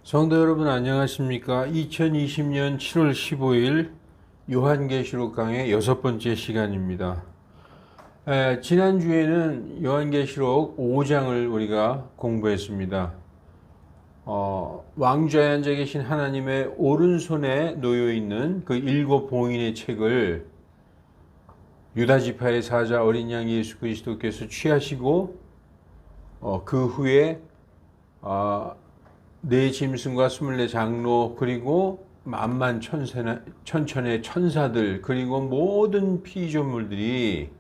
성도 여러분 안녕하십니까? 2020년 7월 15일 요한계시록 강의 6번째 시간입니다. 지난주에는 요한계시록 5장을 우리가 공부했습니다. 왕좌에 앉아 계신 하나님의 오른손에 놓여 있는 그 7 봉인의 책을 유다지파의 사자 어린 양 예수 그리스도께서 취하시고 그 후에 네 짐승과 24 장로 그리고 만만 천천의 천사들 그리고 모든 피조물들이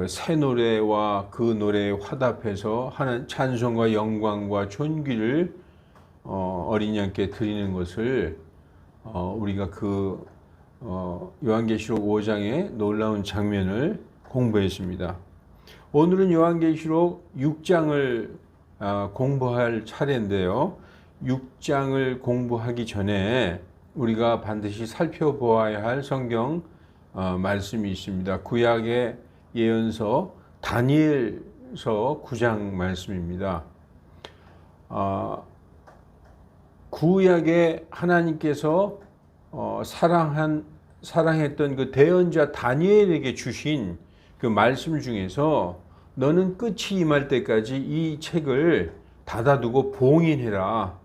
새 노래와 그 노래에 화답해서 하는 찬송과 영광과 존귀를 어린 양께 드리는 것을 우리가 그 요한계시록 5장의 놀라운 장면을 공부했습니다. 오늘은 요한계시록 6장을 공부할 차례인데요. 6장을 공부하기 전에 우리가 반드시 살펴보아야 할 성경 말씀이 있습니다. 구약의 예언서 다니엘서 9장 말씀입니다. 구약에 하나님께서 사랑했던 그 대언자 다니엘에게 주신 그 말씀 중에서 너는 끝이 임할 때까지 이 책을 닫아두고 봉인해라.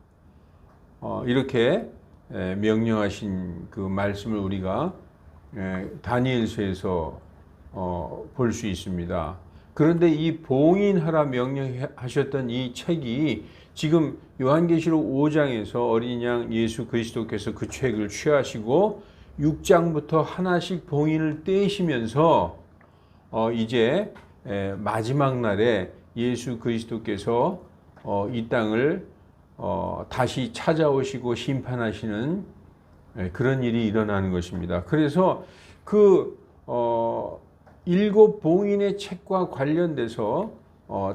이렇게 명령하신 그 말씀을 우리가 다니엘서에서 볼 수 있습니다. 그런데 이 봉인하라 명령하셨던 이 책이 지금 요한계시록 5장에서 어린 양 예수 그리스도께서 그 책을 취하시고 6장부터 하나씩 봉인을 떼시면서 이제 마지막 날에 예수 그리스도께서 이 땅을 다시 찾아오시고 심판하시는 그런 일이 일어나는 것입니다. 그래서 그 7 봉인의 책과 관련돼서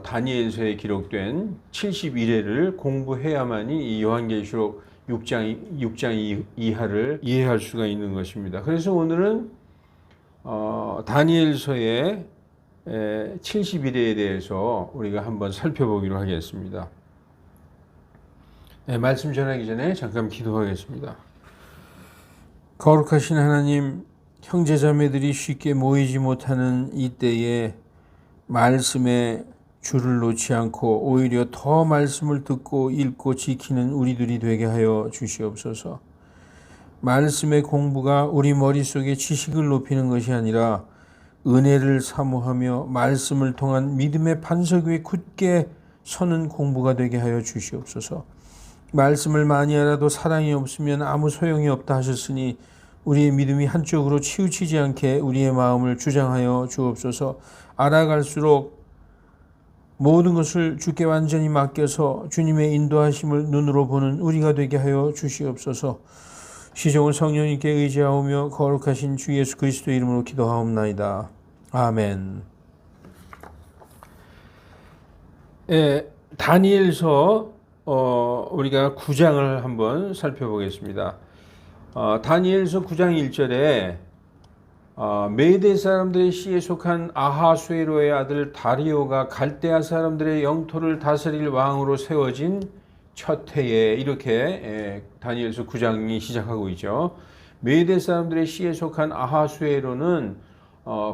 다니엘서에 기록된 71회를 공부해야만이 이 요한계시록 6장 이하를 이해할 수가 있는 것입니다. 그래서 오늘은 다니엘서의 71회에 대해서 우리가 한번 살펴보기로 하겠습니다. 말씀 전하기 전에 잠깐 기도하겠습니다. 거룩하신 하나님, 형제자매들이 쉽게 모이지 못하는 이때에 말씀에 줄을 놓지 않고 오히려 더 말씀을 듣고 읽고 지키는 우리들이 되게 하여 주시옵소서. 말씀의 공부가 우리 머릿속에 지식을 높이는 것이 아니라 은혜를 사모하며 말씀을 통한 믿음의 반석 위에 굳게 서는 공부가 되게 하여 주시옵소서. 말씀을 많이 알아도 사랑이 없으면 아무 소용이 없다 하셨으니 우리의 믿음이 한쪽으로 치우치지 않게 우리의 마음을 주장하여 주옵소서. 알아갈수록 모든 것을 주께 완전히 맡겨서 주님의 인도하심을 눈으로 보는 우리가 되게 하여 주시옵소서. 시종을 성령님께 의지하오며 거룩하신 주 예수 그리스도의 이름으로 기도하옵나이다. 아멘. 다니엘서 우리가 9장을 한번 살펴보겠습니다. 다니엘서 9장 1절에 메대 사람들의 시에 속한 아하수에로의 아들 다리오가 갈대아 사람들의 영토를 다스릴 왕으로 세워진 첫 해에 이렇게 다니엘서 9장이 시작하고 있죠. 메대 사람들의 시에 속한 아하수에로는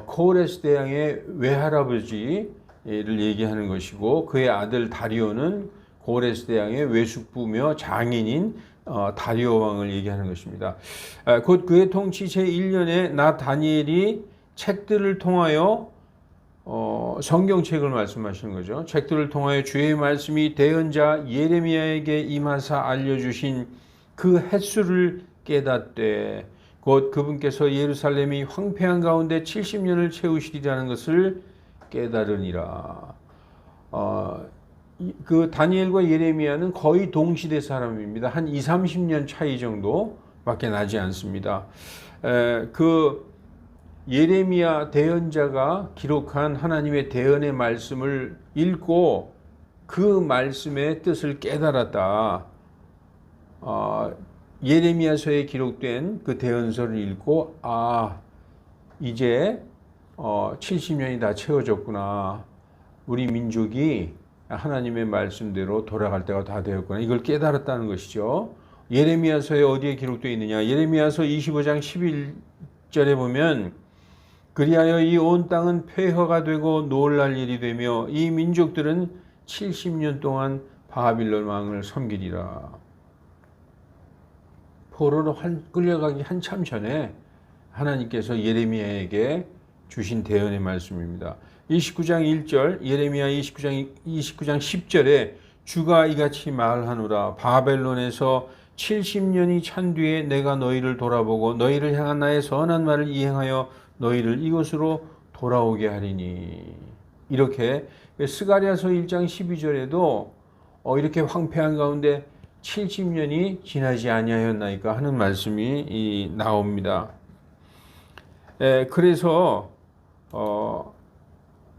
코레스 대왕의 외할아버지를 얘기하는 것이고 그의 아들 다리오는 코레스 대왕의 외숙부며 장인인 다리오 왕을 얘기하는 것입니다. 곧 그의 통치 제1년에 나 다니엘이 책들을 통하여 성경책을 말씀하시는 거죠. 책들을 통하여 주의 말씀이 대언자 예레미야에게 임하사 알려주신 그 횟수를 깨닫되 곧 그분께서 예루살렘이 황폐한 가운데 70년을 채우시리라는 것을 깨달으니라. 그 다니엘과 예레미야는 거의 동시대 사람입니다. 한 20-30년 차이 정도밖에 나지 않습니다. 그 예레미야 대언자가 기록한 하나님의 대언의 말씀을 읽고 그 말씀의 뜻을 깨달았다. 예레미야서에 기록된 그 대언서를 읽고 이제 70년이 다 채워졌구나. 우리 민족이 하나님의 말씀대로 돌아갈 때가 다 되었구나. 이걸 깨달았다는 것이죠. 예레미야서에 어디에 기록되어 있느냐? 예레미야서 25장 11절에 보면 그리하여 이 온 땅은 폐허가 되고 놀랄 일이 되며 이 민족들은 70년 동안 바빌론 왕을 섬기리라. 포로로 끌려가기 한참 전에 하나님께서 예레미야에게 주신 대언의 말씀입니다. 29장 1절 예레미야 29장 10절에 주가 이같이 말하노라. 바벨론에서 70년이 찬 뒤에 내가 너희를 돌아보고 너희를 향한 나의 선한 말을 이행하여 너희를 이곳으로 돌아오게 하리니. 이렇게 스가랴서 1장 12절에도 이렇게 황폐한 가운데 70년이 지나지 아니하였나이까 하는 말씀이 나옵니다. 그래서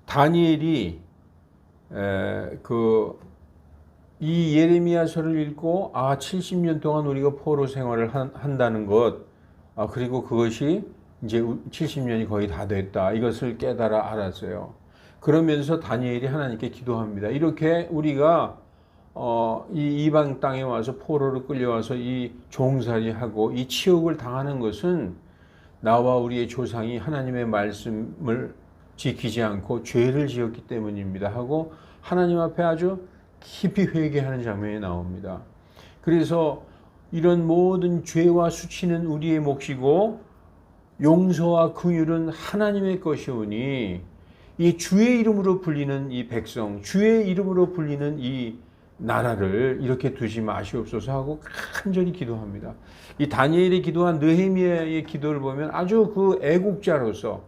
다니엘이 이 예레미야서를 읽고 70년 동안 우리가 포로 생활을 한다는 것, 그리고 그것이 이제 70년이 거의 다 됐다, 이것을 깨달아 알았어요. 그러면서 다니엘이 하나님께 기도합니다. 이렇게 우리가 이 이방 땅에 와서 포로로 끌려와서 이 종살이하고 이 치욕을 당하는 것은 나와 우리의 조상이 하나님의 말씀을 지키지 않고 죄를 지었기 때문입니다 하고 하나님 앞에 아주 깊이 회개하는 장면이 나옵니다. 그래서 이런 모든 죄와 수치는 우리의 몫이고 용서와 긍휼은 하나님의 것이오니 이 주의 이름으로 불리는 이 백성, 주의 이름으로 불리는 이 나라를 이렇게 두지 마시옵소서 하고 간절히 기도합니다. 이 다니엘이 기도한 느헤미야의 기도를 보면 아주 그 애국자로서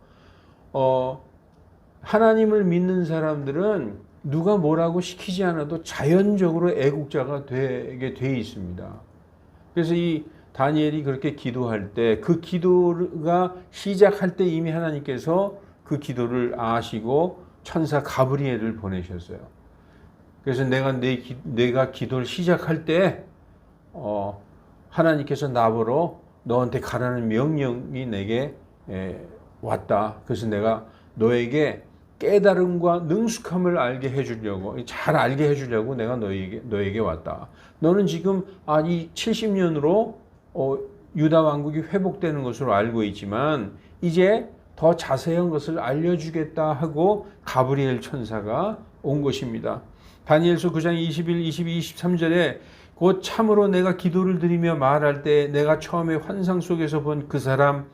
하나님을 믿는 사람들은 누가 뭐라고 시키지 않아도 자연적으로 애국자가 되게 돼 있습니다. 그래서 이 다니엘이 그렇게 기도할 때 그 기도가 시작할 때 이미 하나님께서 그 기도를 아시고 천사 가브리엘을 보내셨어요. 그래서 내가 기도를 시작할 때 하나님께서 나보러 너한테 가라는 명령이 내게 왔다. 그래서 내가 너에게 깨달음과 능숙함을 알게 해주려고, 잘 알게 해주려고 내가 너에게 왔다. 너는 지금 이 70년으로 유다 왕국이 회복되는 것으로 알고 있지만 이제 더 자세한 것을 알려주겠다 하고 가브리엘 천사가 온 것입니다. 다니엘서 9장 21, 22, 23절에 곧 참으로 내가 기도를 드리며 말할 때 내가 처음에 환상 속에서 본 그 사람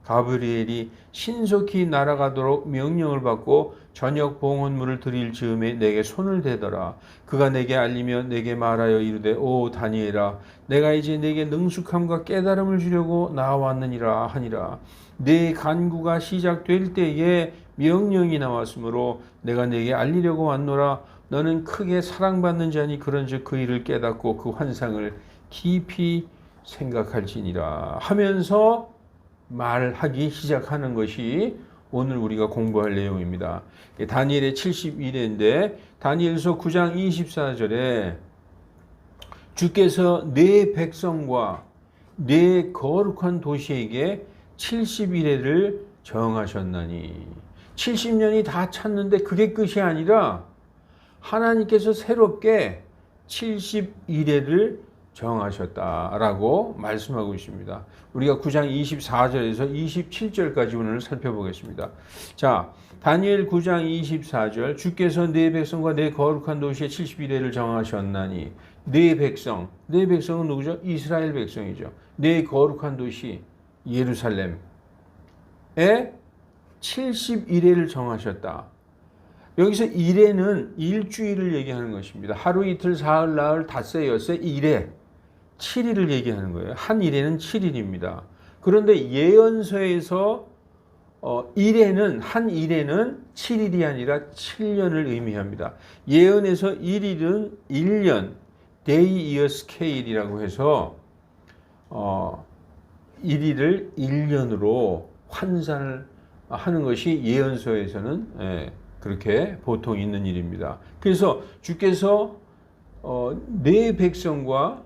가브리엘이 신속히 날아가도록 명령을 받고 저녁 봉헌물을 드릴 즈음에 내게 손을 대더라. 그가 내게 알리며 내게 말하여 이르되 오 다니엘아 내가 이제 내게 능숙함과 깨달음을 주려고 나왔느니라 하니라. 네 간구가 시작될 때에 명령이 나왔으므로 내가 내게 알리려고 왔노라. 너는 크게 사랑받는 자니 그런즉 그 일을 깨닫고 그 환상을 깊이 생각할지니라 하면서 말하기 시작하는 것이 오늘 우리가 공부할 내용입니다. 다니엘의 71회인데 다니엘서 9장 24절에 주께서 네 백성과 네 거룩한 도시에게 71회를 정하셨나니 70년이 다 찼는데 그게 끝이 아니라 하나님께서 새롭게 71회를 정하셨다라고 말씀하고 있습니다. 우리가 9장 24절에서 27절까지 오늘 살펴보겠습니다. 자, 다니엘 9장 24절 주께서 네 백성과 네 거룩한 도시에 71회를 정하셨나니 네 백성은 누구죠? 이스라엘 백성이죠. 네 거룩한 도시 예루살렘에 71회를 정하셨다. 여기서 일회는 일주일을 얘기하는 것입니다. 하루 이틀 사흘 나흘 닷새 엿새 일회 7일을 얘기하는 거예요. 한 일회는 7일입니다. 그런데 예언서에서 한 일회는 7일이 아니라 7년을 의미합니다. 예언에서 1일은 1년, day, year, scale이라고 해서 1일을 1년으로 환산을 하는 것이 예언서에서는 그렇게 보통 있는 일입니다. 그래서 주께서 네 백성과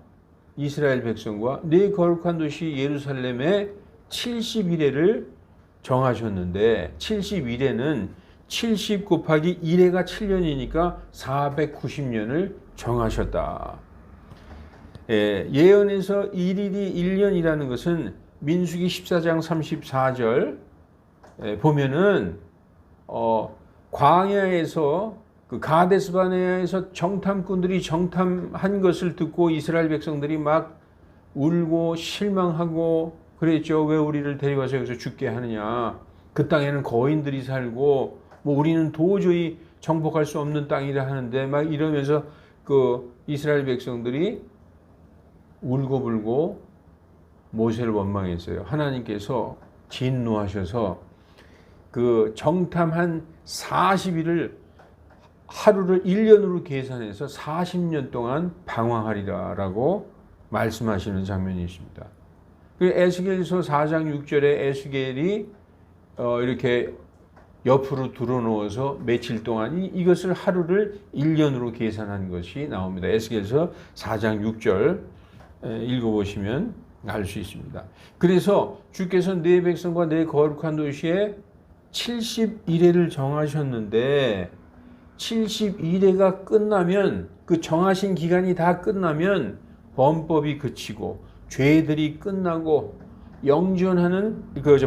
이스라엘 백성과 네 거룩한 도시 예루살렘에 71회를 정하셨는데 71회는 70 곱하기 1회가 7년이니까 490년을 정하셨다. 예언에서 1일이 1년이라는 것은 민수기 14장 34절 보면은 광야에서 그 가데스 바네아에서 정탐꾼들이 정탐한 것을 듣고 이스라엘 백성들이 막 울고 실망하고 그랬죠. 왜 우리를 데려와서 여기서 죽게 하느냐. 그 땅에는 거인들이 살고 뭐 우리는 도저히 정복할 수 없는 땅이라 하는데 막 이러면서 그 이스라엘 백성들이 울고불고 모세를 원망했어요. 하나님께서 진노하셔서 그 정탐한 40일을 하루를 1년으로 계산해서 40년 동안 방황하리라라고 말씀하시는 장면이 있습니다. 에스겔서 4장 6절에 에스겔이 이렇게 옆으로 들어놓아서 며칠 동안 이것을 하루를 1년으로 계산한 것이 나옵니다. 에스겔서 4장 6절 읽어보시면 알 수 있습니다. 그래서 주께서 내 백성과 내 거룩한 도시에 71회를 정하셨는데 71회가 끝나면 그 정하신 기간이 다 끝나면 범법이 그치고 죄들이 끝나고 영존하는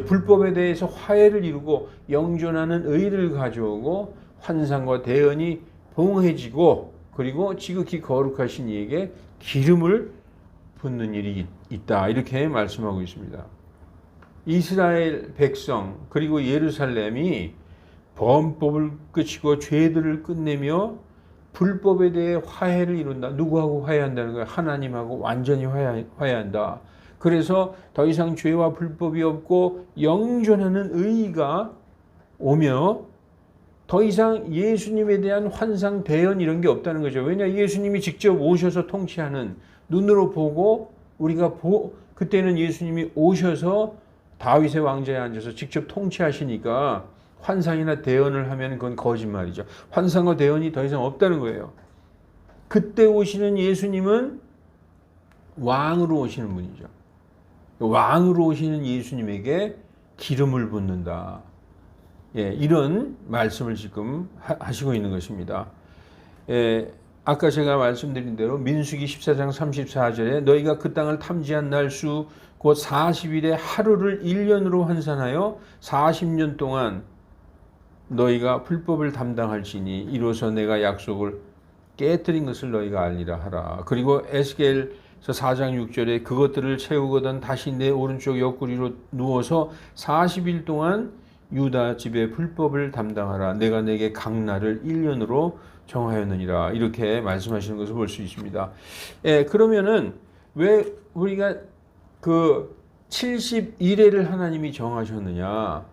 불법에 대해서 화해를 이루고 영존하는 의를 가져오고 환상과 대언이 봉해지고 그리고 지극히 거룩하신 이에게 기름을 붓는 일이 있다. 이렇게 말씀하고 있습니다. 이스라엘 백성 그리고 예루살렘이 범법을 끝이고 죄들을 끝내며 불법에 대해 화해를 이룬다. 누구하고 화해한다는 거예요? 하나님하고 완전히 화해한다. 그래서 더 이상 죄와 불법이 없고 영존하는 의가 오며 더 이상 예수님에 대한 환상, 대언 이런 게 없다는 거죠. 왜냐? 예수님이 직접 오셔서 통치하는 눈으로 보고 우리가 그때는 예수님이 오셔서 다윗의 왕좌에 앉아서 직접 통치하시니까 환상이나 대언을 하면 그건 거짓말이죠. 환상과 대언이 더 이상 없다는 거예요. 그때 오시는 예수님은 왕으로 오시는 분이죠. 왕으로 오시는 예수님에게 기름을 붓는다. 이런 말씀을 지금 하시고 있는 것입니다. 아까 제가 말씀드린 대로 민수기 14장 34절에 너희가 그 땅을 탐지한 날 수 곧 40일에 하루를 1년으로 환산하여 40년 동안 너희가 불법을 담당할지니 이로써 내가 약속을 깨뜨린 것을 너희가 알리라 하라. 그리고 에스겔서 4장 6절에 그것들을 채우거든 다시 내 오른쪽 옆구리로 누워서 40일 동안 유다 집의 불법을 담당하라. 내가 내게 각 날을 1년으로 정하였느니라. 이렇게 말씀하시는 것을 볼 수 있습니다. 그러면은 왜 우리가 그 71회를 하나님이 정하셨느냐?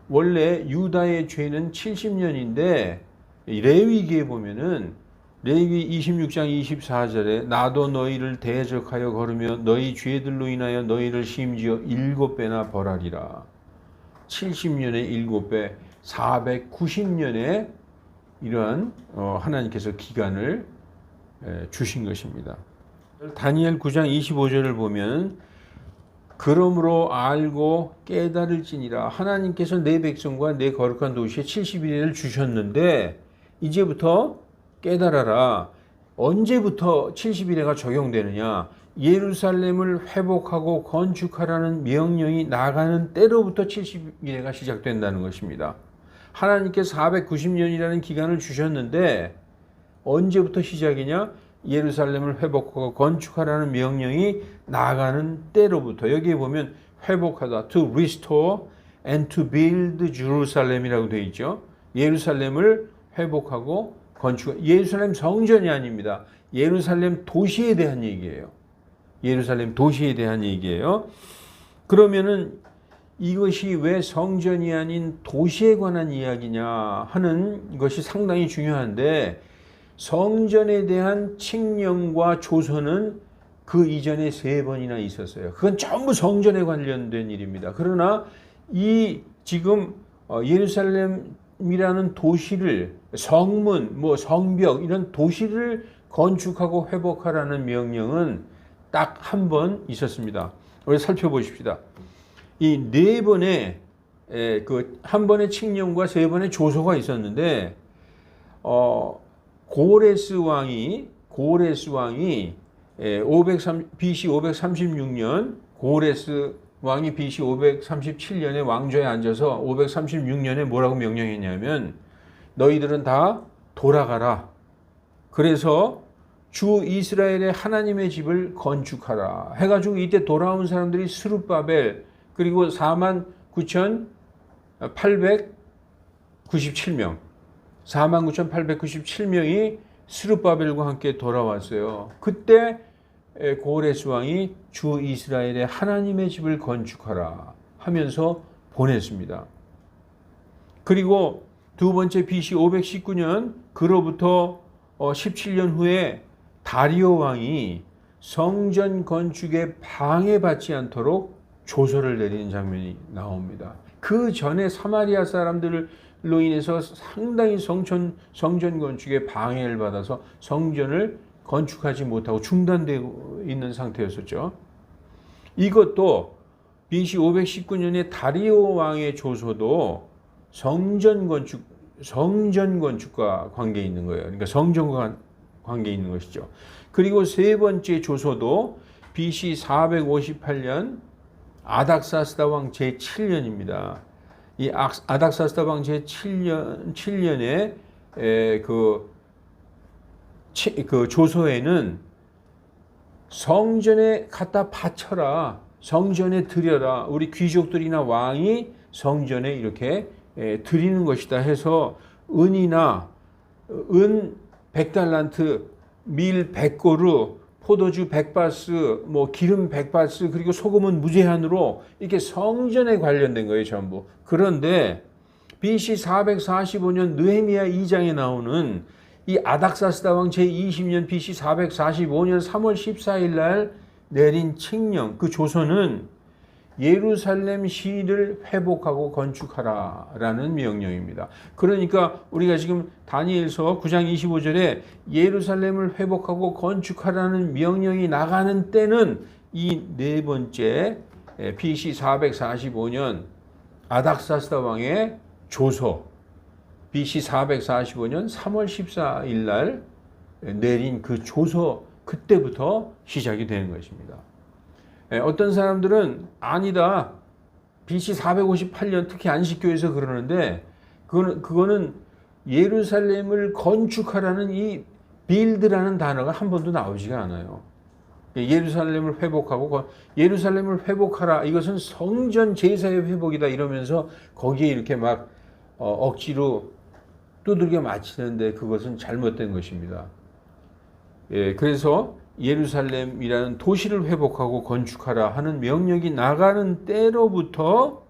원래 유다의 죄는 70년인데 레위기에 보면은 레위기 26장 24절에 나도 너희를 대적하여 걸으며 너희 죄들로 인하여 너희를 심지어 7배나 벌하리라. 70년에 7배, 490년에 이러한 하나님께서 기간을 주신 것입니다. 다니엘 9장 25절을 보면 그러므로 알고 깨달을지니라. 하나님께서 내 백성과 내 거룩한 도시에 70일을 주셨는데 이제부터 깨달아라. 언제부터 70일회가 적용되느냐? 예루살렘을 회복하고 건축하라는 명령이 나가는 때로부터 70일회가 시작된다는 것입니다. 하나님께서 490년이라는 기간을 주셨는데 언제부터 시작이냐? 예루살렘을 회복하고 건축하라는 명령이 나가는 때로부터. 여기에 보면 회복하다, to restore and to build Jerusalem이라고 되어 있죠. 예루살렘을 회복하고 건축. 예루살렘 성전이 아닙니다. 예루살렘 도시에 대한 얘기예요. 예루살렘 도시에 대한 얘기예요. 그러면은 이것이 왜 성전이 아닌 도시에 관한 이야기냐 하는 것이 상당히 중요한데 성전에 대한 칙령과 조서는 그 이전에 3번이나 있었어요. 그건 전부 성전에 관련된 일입니다. 그러나 이 지금 예루살렘이라는 도시를 성문, 성벽 이런 도시를 건축하고 회복하라는 명령은 딱 한 번 있었습니다. 우리 살펴보십시다. 이 4번의 그 한 번의 칙령과 세 번의 조소가 있었는데 고레스 왕이 BC 536년 고레스 왕이 BC 537년에 왕좌에 앉아서 536년에 뭐라고 명령했냐면 너희들은 다 돌아가라. 그래서 주 이스라엘의 하나님의 집을 건축하라 해가지고 이때 돌아온 사람들이 스룹바벨 그리고 49,897명 49,897명이 스룹바벨과 함께 돌아왔어요. 그때 고레스 왕이 주 이스라엘의 하나님의 집을 건축하라 하면서 보냈습니다. 그리고 두 번째 BC 519년 그로부터 17년 후에 다리오 왕이 성전 건축에 방해받지 않도록 조서를 내리는 장면이 나옵니다. 그 전에 사마리아 사람들로 인해서 상당히 성전 건축에 방해를 받아서 성전을 건축하지 못하고 중단되어 있는 상태였었죠. 이것도 BC 519년에 다리오 왕의 조서도 성전 건축과 관계 있는 거예요. 그러니까 성전과 관계 있는 것이죠. 그리고 세 번째 조서도 BC 458년 아닥사스다 왕 제7년입니다. 이 아닥사스다 왕 제7년에 그 조서에는 성전에 갖다 바쳐라, 성전에 드려라, 우리 귀족들이나 왕이 성전에 이렇게 드리는 것이다 해서 은 100달란트, 밀 100고루, 포도주 100바스, 뭐 기름 100바스, 그리고 소금은 무제한으로 이렇게 성전에 관련된 거예요, 전부. 그런데 BC 445년 느헤미야 2장에 나오는 이 아닥사스다 왕 제20년 BC 445년 3월 14일 날 내린 칙령, 그 조서는 예루살렘 시를 회복하고 건축하라라는 명령입니다. 그러니까 우리가 지금 다니엘서 9장 25절에 예루살렘을 회복하고 건축하라는 명령이 나가는 때는 이 네 번째 BC 445년 아닥사스다 왕의 조서, BC 445년 3월 14일 날 내린 그 조서, 그때부터 시작이 되는 것입니다. 어떤 사람들은 아니다, BC 458년 특히 안식교에서 그러는데 그거는 예루살렘을 건축하라는 이 빌드라는 단어가 한 번도 나오지가 않아요. 예루살렘을 회복하라, 이것은 성전 제사의 회복이다 이러면서 거기에 이렇게 막 억지로 두들겨 맞히는데 그것은 잘못된 것입니다. 그래서 예루살렘이라는 도시를 회복하고 건축하라 하는 명령이 나가는 때로부터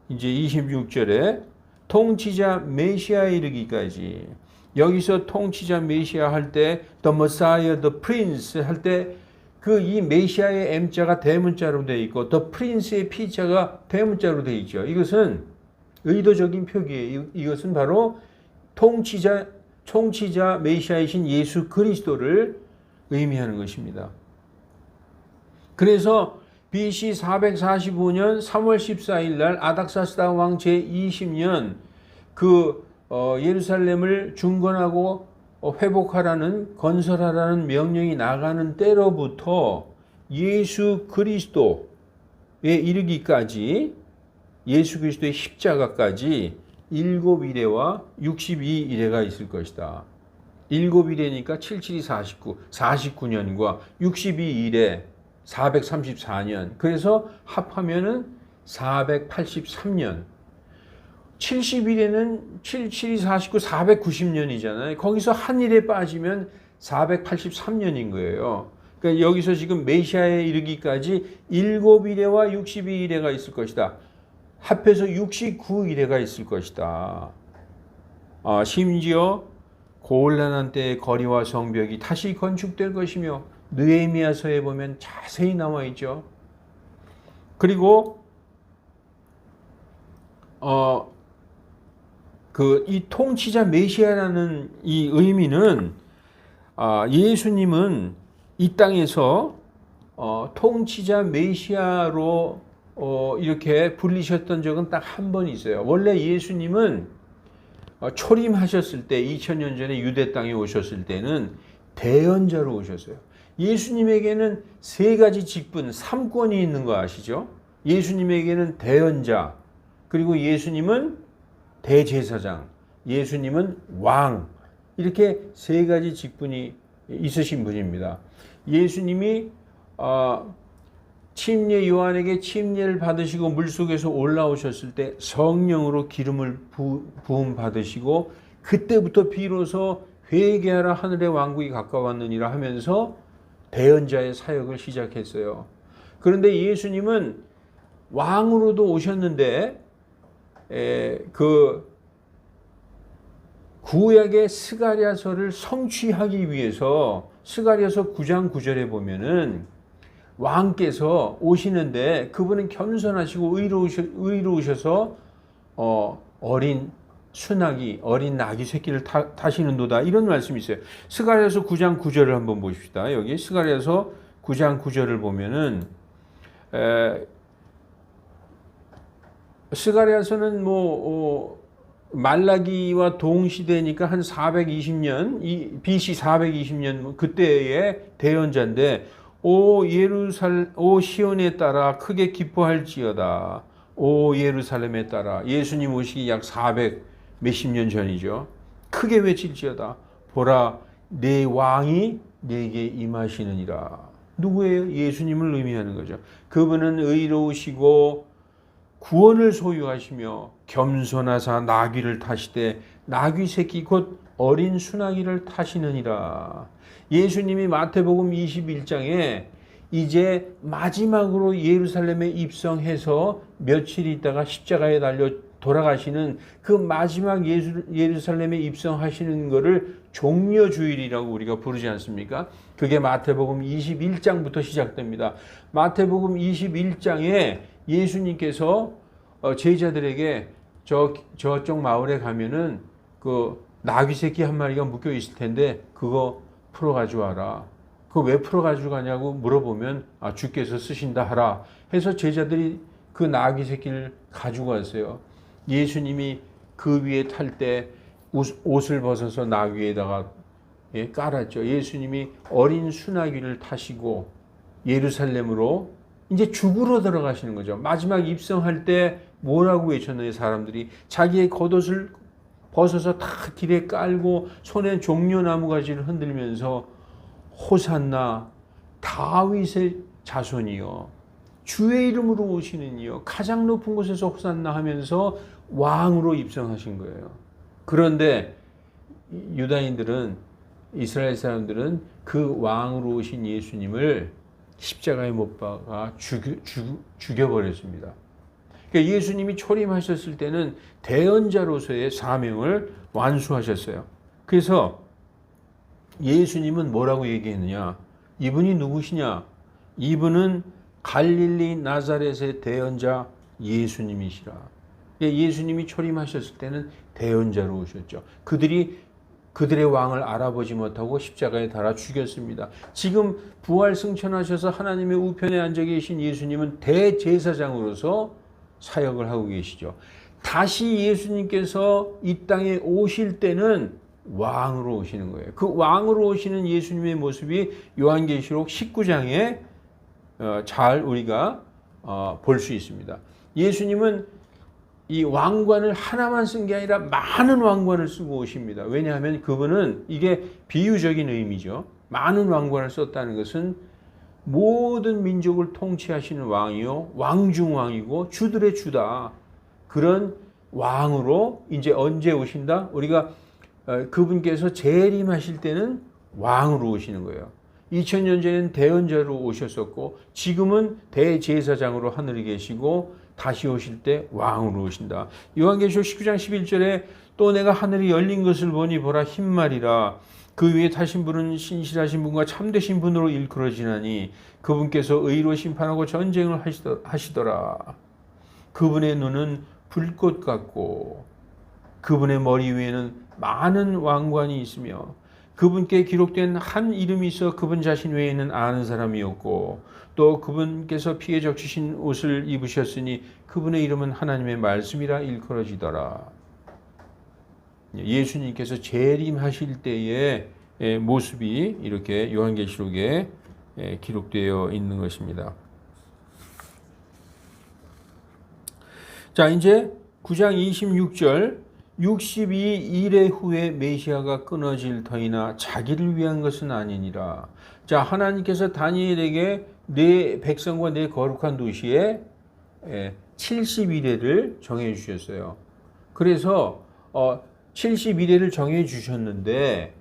이제 26절에 통치자 메시아에 이르기까지, 여기서 통치자 메시아 할 때 the Messiah, the Prince 할 때 그 이 메시아의 M자가 대문자로 되어 있고 the Prince의 P자가 대문자로 되어 있죠. 이것은 의도적인 표기예요. 이것은 바로 통치자 메시아이신 예수 그리스도를 의미하는 것입니다. 그래서 BC 445년 3월 14일 날 아닥사스다 왕 제20년 그 예루살렘을 중건하고 회복하라는, 건설하라는 명령이 나가는 때로부터 예수 그리스도에 이르기까지, 예수 그리스도의 십자가까지 7일에와 62일에가 있을 것이다. 7일에니까 77이 49년과 62일에 434년. 그래서 합하면은 483년. 70일에는 77이 49, 490년이잖아요. 거기서 한 일에 빠지면 483년인 거예요. 그러니까 여기서 지금 메시아에 이르기까지 7일에와 62일에가 있을 것이다. 합해서 69일에가 있을 것이다. 심지어 고난한 때의 거리와 성벽이 다시 건축될 것이며 느헤미야서에 보면 자세히 나와 있죠. 그리고 이 통치자 메시아라는 이 의미는 예수님은 이 땅에서 통치자 메시아로 이렇게 불리셨던 적은 딱 한 번 있어요. 원래 예수님은 초림하셨을 때 2000년 전에 유대 땅에 오셨을 때는 대언자로 오셨어요. 예수님에게는 세 가지 직분, 3권이 있는 거 아시죠? 예수님에게는 대언자, 그리고 예수님은 대제사장, 예수님은 왕, 이렇게 세 가지 직분이 있으신 분입니다. 예수님이 침례 요한에게 침례를 받으시고 물속에서 올라오셨을 때 성령으로 기름을 부음 받으시고 그때부터 비로소 회개하라 하늘의 왕국이 가까웠느니라 하면서 대언자의 사역을 시작했어요. 그런데 예수님은 왕으로도 오셨는데 그 구약의 스가랴서를 성취하기 위해서 스가랴서 9장 9절에 보면은 왕께서 오시는데 그분은 겸손하시고 의로우셔서 어린 순아기, 어린 나귀 새끼를 타시는도다, 이런 말씀이 있어요. 스가랴서 9장 9절을 한번 보십시다. 여기 스가랴서 9장 9절을 보면은 스가랴서는 말라기와 동시대니까 한 420년, BC 420년 그때의 대언자인데, 오 시온에 따라 크게 기뻐할지어다. 오 예루살렘에 따라, 예수님 오시기 약 400 몇십 년 전이죠. 크게 외칠지어다. 보라, 내 왕이 내게 임하시느니라. 누구예요? 예수님을 의미하는 거죠. 그분은 의로우시고 구원을 소유하시며 겸손하사 나귀를 타시되 나귀 새끼 곧 어린 순아기를 타시느니라. 예수님이 마태복음 21장에 이제 마지막으로 예루살렘에 입성해서 며칠 있다가 십자가에 달려 돌아가시는 그 마지막 예루살렘에 입성하시는 것을 종려주일이라고 우리가 부르지 않습니까? 그게 마태복음 21장부터 시작됩니다. 마태복음 21장에 예수님께서 제자들에게 저쪽 마을에 가면은 그 나귀 새끼 한 마리가 묶여 있을 텐데 그거 풀어 가져와라. 그거 왜 풀어 가지고 가냐고 물어보면 주께서 쓰신다 하라 해서 제자들이 그 나귀 새끼를 가지고 왔어요. 예수님이 그 위에 탈 때 옷을 벗어서 나귀에다가 깔았죠. 예수님이 어린 순아귀를 타시고 예루살렘으로 이제 죽으러 들어가시는 거죠. 마지막 입성할 때 뭐라고 외쳤나요? 사람들이 자기의 겉옷을 벗어서 다 길에 깔고 손에 종려나무 가지를 흔들면서 호산나 다윗의 자손이요 주의 이름으로 오시는 이요 가장 높은 곳에서 호산나 하면서 왕으로 입성하신 거예요. 그런데 유다인들은, 이스라엘 사람들은 그 왕으로 오신 예수님을 십자가에 못 박아 죽여버렸습니다. 그러니까 예수님이 초림하셨을 때는 대언자로서의 사명을 완수하셨어요. 그래서 예수님은 뭐라고 얘기했느냐? 이분이 누구시냐? 이분은 갈릴리 나사렛의 대언자 예수님이시라. 예수님이 초림하셨을 때는 대언자로 오셨죠. 그들의 왕을 알아보지 못하고 십자가에 달아 죽였습니다. 지금 부활 승천하셔서 하나님의 우편에 앉아 계신 예수님은 대제사장으로서 사역을 하고 계시죠. 다시 예수님께서 이 땅에 오실 때는 왕으로 오시는 거예요. 그 왕으로 오시는 예수님의 모습이 요한계시록 19장에 잘 우리가 볼 수 있습니다. 예수님은 이 왕관을 하나만 쓴 게 아니라 많은 왕관을 쓰고 오십니다. 왜냐하면 그분은, 이게 비유적인 의미죠. 많은 왕관을 썼다는 것은 모든 민족을 통치하시는 왕이요 왕중왕이고 주들의 주다. 그런 왕으로 이제 언제 오신다? 우리가 그분께서 재림하실 때는 왕으로 오시는 거예요. 2000년 전에는 대언자로 오셨었고 지금은 대제사장으로 하늘에 계시고 다시 오실 때 왕으로 오신다. 요한계시록 19장 11절에 또 내가 하늘이 열린 것을 보니 보라 흰말이라. 그 위에 타신 분은 신실하신 분과 참되신 분으로 일컬어지나니 그분께서 의로 심판하고 전쟁을 하시더라. 그분의 눈은 불꽃 같고 그분의 머리 위에는 많은 왕관이 있으며 그분께 기록된 한 이름이 있어 그분 자신 외에는 아는 사람이었고 또 그분께서 피에 적시신 옷을 입으셨으니 그분의 이름은 하나님의 말씀이라 일컬어지더라. 예수님께서 재림하실 때의 모습이 이렇게 요한계시록에 기록되어 있는 것입니다. 자, 이제 9장 26절 62일의 후에 메시아가 끊어질 터이나 자기를 위한 것은 아니니라. 자, 하나님께서 다니엘에게 내 백성과 내 거룩한 도시에 70일을 정해 주셨어요. 그래서 71회를 정해 주셨는데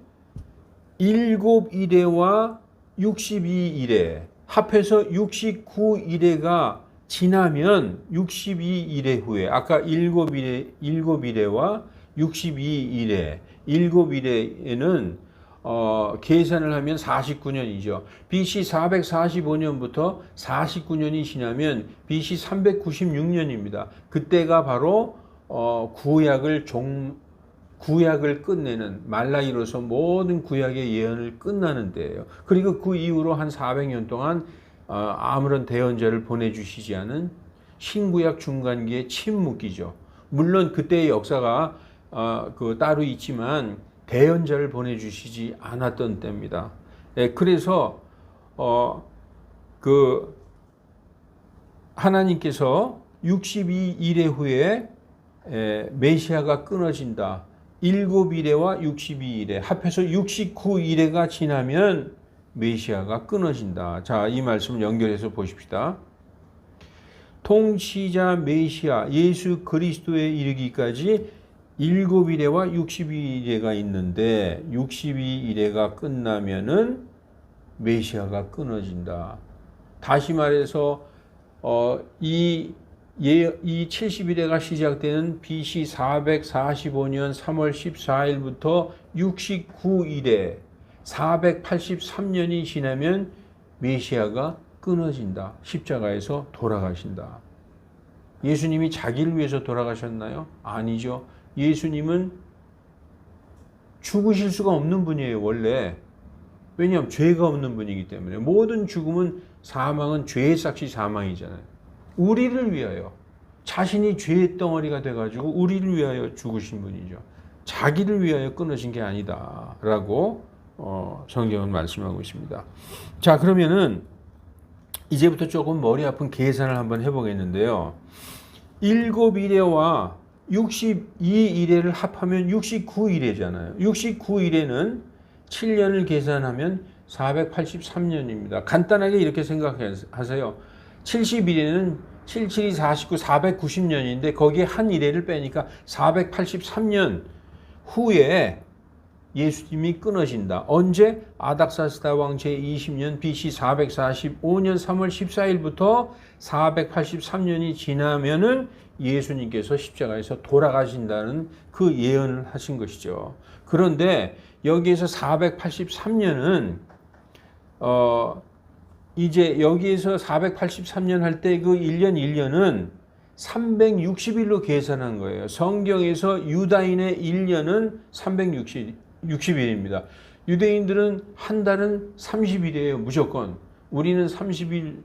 7일회와 62일회 합해서 69일회가 지나면 62일회 후에 아까 7일회와 62일회 7일회에는 계산을 하면 49년이죠. BC 445년부터 49년이 지나면 BC 396년입니다. 그때가 바로 구약을 끝내는 말라기로서 모든 구약의 예언을 끝나는 때예요. 그리고 그 이후로 한 400년 동안 아무런 대언자를 보내주시지 않은 신구약 중간기의 침묵기죠. 물론 그때의 역사가 따로 있지만 대언자를 보내주시지 않았던 때입니다. 그래서 하나님께서 62일의 후에 메시아가 끊어진다. 7일회와 62일회 합해서 69일회가 지나면 메시아가 끊어진다. 자, 이 말씀을 연결해서 보십시다. 통치자 메시아 예수 그리스도에 이르기까지 7일회와 62일회가 있는데 62일회가 끝나면은 메시아가 끊어진다. 다시 말해서 이 70일회가 시작되는 BC 445년 3월 14일부터 69일회 483년이 지나면 메시아가 끊어진다. 십자가에서 돌아가신다. 예수님이 자기를 위해서 돌아가셨나요? 아니죠. 예수님은 죽으실 수가 없는 분이에요, 원래. 왜냐하면 죄가 없는 분이기 때문에. 모든 죽음은 사망은 죄의 삭시 사망이잖아요. 우리를 위하여 자신이 죄의 덩어리가 돼가지고 우리를 위하여 죽으신 분이죠. 자기를 위하여 끊어진 게 아니다 라고 성경은 말씀하고 있습니다. 자, 그러면은 이제부터 조금 머리 아픈 계산을 한번 해보겠는데요. 7일회와 62일회를 합하면 69일회잖아요. 69일회는 7년을 계산하면 483년입니다. 간단하게 이렇게 생각하세요. 70일에는 77이 49, 490년인데 거기에 한 일회를 빼니까 483년 후에 예수님이 끊어진다. 언제? 아닥사스다 왕 제20년 BC 445년 3월 14일부터 483년이 지나면은 예수님께서 십자가에서 돌아가신다는 그 예언을 하신 것이죠. 그런데 여기에서 483년은 이제 여기에서 483년 할 때 그 1년은 360일로 계산한 거예요. 성경에서 유다인의 1년은 360일입니다. 유대인들은 한 달은 30일이에요. 무조건. 우리는 30일일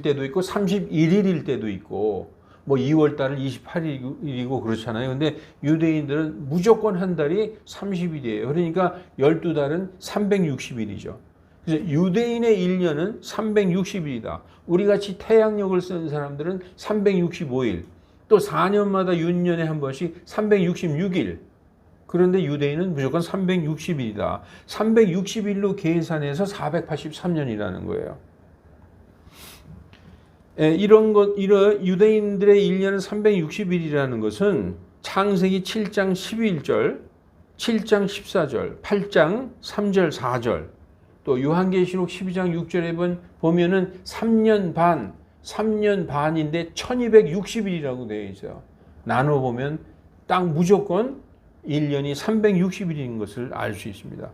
때도 있고 31일일 때도 있고 뭐 2월 달은 28일이고 그렇잖아요. 근데 유대인들은 무조건 한 달이 30일이에요. 그러니까 12달은 360일이죠. 그래서 유대인의 1년은 360일이다. 우리같이 태양력을 쓰는 사람들은 365일, 또 4년마다 윤년에 한 번씩 366일. 그런데 유대인은 무조건 360일이다. 360일로 계산해서 483년이라는 거예요. 이런 유대인들의 1년은 360일이라는 것은 창세기 7장 11절, 7장 14절, 8장 3절, 4절, 또 요한계시록 12장 6절에 보면은 3년 반인데 1260일이라고 되어 있어요. 나눠보면 딱 무조건 1년이 360일인 것을 알 수 있습니다.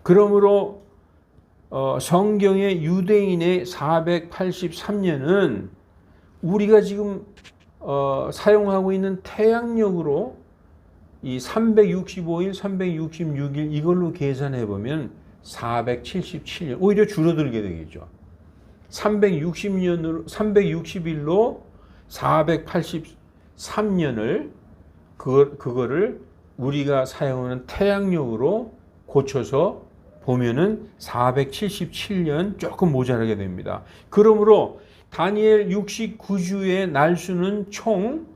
그러므로 성경의 유대인의 483년은 우리가 지금 사용하고 있는 태양력으로 이 365일, 366일 이걸로 계산해 보면 477년 오히려 줄어들게 되겠죠. 360일로 483년을 그거를 우리가 사용하는 태양력으로 고쳐서 보면은 477년 조금 모자라게 됩니다. 그러므로 다니엘 69주의 날수는 총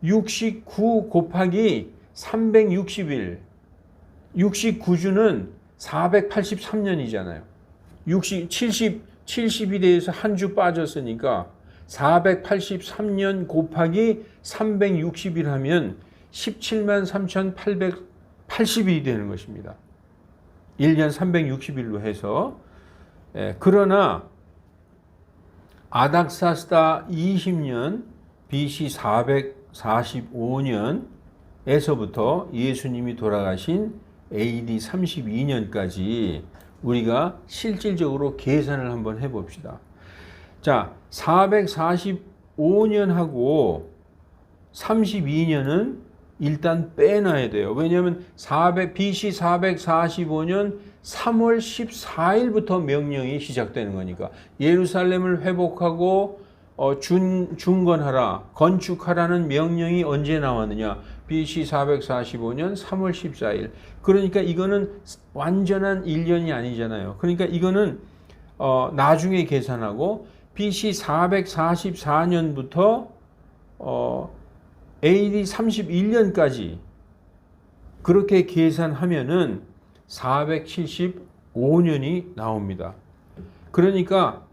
69 곱하기 360일. 69주는 483년이잖아요. 70일에서 한 주 빠졌으니까 483년 곱하기 360일 하면 17만 3,880일이 되는 것입니다. 1년 360일로 해서. 그러나 아닥사스다 20년 BC 445년에서부터 예수님이 돌아가신 AD 32년까지 우리가 실질적으로 계산을 한번 해봅시다. 자, 445년하고 32년은 일단 빼놔야 돼요. 왜냐하면 BC 445년 3월 14일부터 명령이 시작되는 거니까. 예루살렘을 회복하고 중건하라, 건축하라는 명령이 언제 나왔느냐? BC 445년 3월 14일. 그러니까 이거는 완전한 1년이 아니잖아요. 그러니까 이거는 나중에 계산하고 BC 444년부터 AD 31년까지 그렇게 계산하면은 475년이 나옵니다. 그러니까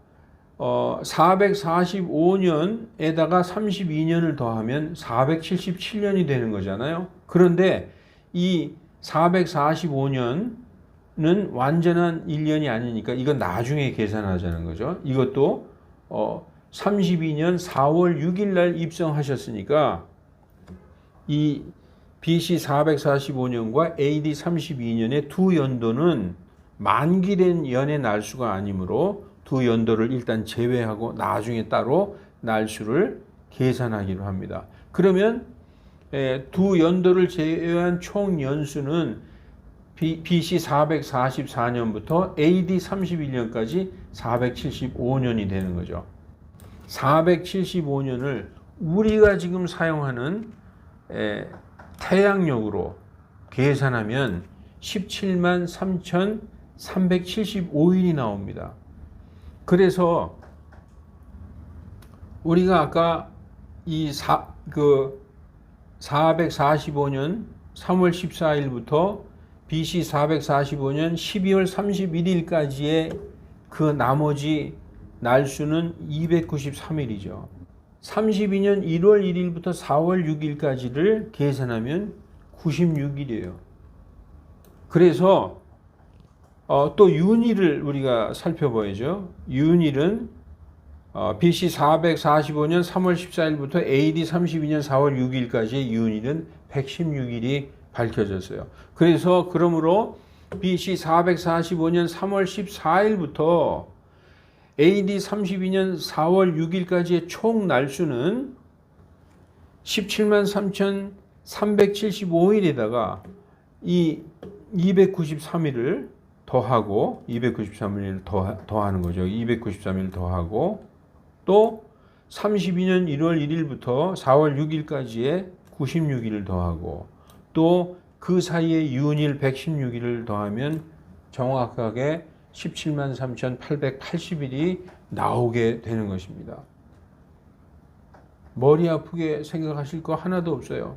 445년에다가 32년을 더하면 477년이 되는 거잖아요. 그런데 이 445년은 완전한 1년이 아니니까 이건 나중에 계산하자는 거죠. 이것도 32년 4월 6일 날 입성하셨으니까 이 BC 445년과 AD 32년의 두 연도는 만기된 연의 날수가 아니므로 두 연도를 일단 제외하고 나중에 따로 날수를 계산하기로 합니다. 그러면 두 연도를 제외한 총 연수는 BC 444년부터 AD 31년까지 475년이 되는 거죠. 475년을 우리가 지금 사용하는 태양력으로 계산하면 17만 3,375일이 나옵니다. 그래서 우리가 아까 이 445년 3월 14일부터 BC 445년 12월 31일까지의 그 나머지 날수는 293일이죠. 32년 1월 1일부터 4월 6일까지를 계산하면 96일이에요. 그래서 또 윤일을 우리가 살펴봐야죠. 윤일은 BC 445년 3월 14일부터 AD 32년 4월 6일까지의 윤일은 116일이 밝혀졌어요. 그래서 그러므로 BC 445년 3월 14일부터 AD 32년 4월 6일까지의 총 날수는 17만 3,375일에다가 이 293일을 더하고 293일을 더하는 거죠. 293일 더하고 또 32년 1월 1일부터 4월 6일까지의 96일을 더하고 또 그 사이에 윤일 116일을 더하면 정확하게 17만 3,880일이 나오게 되는 것입니다. 머리 아프게 생각하실 거 하나도 없어요.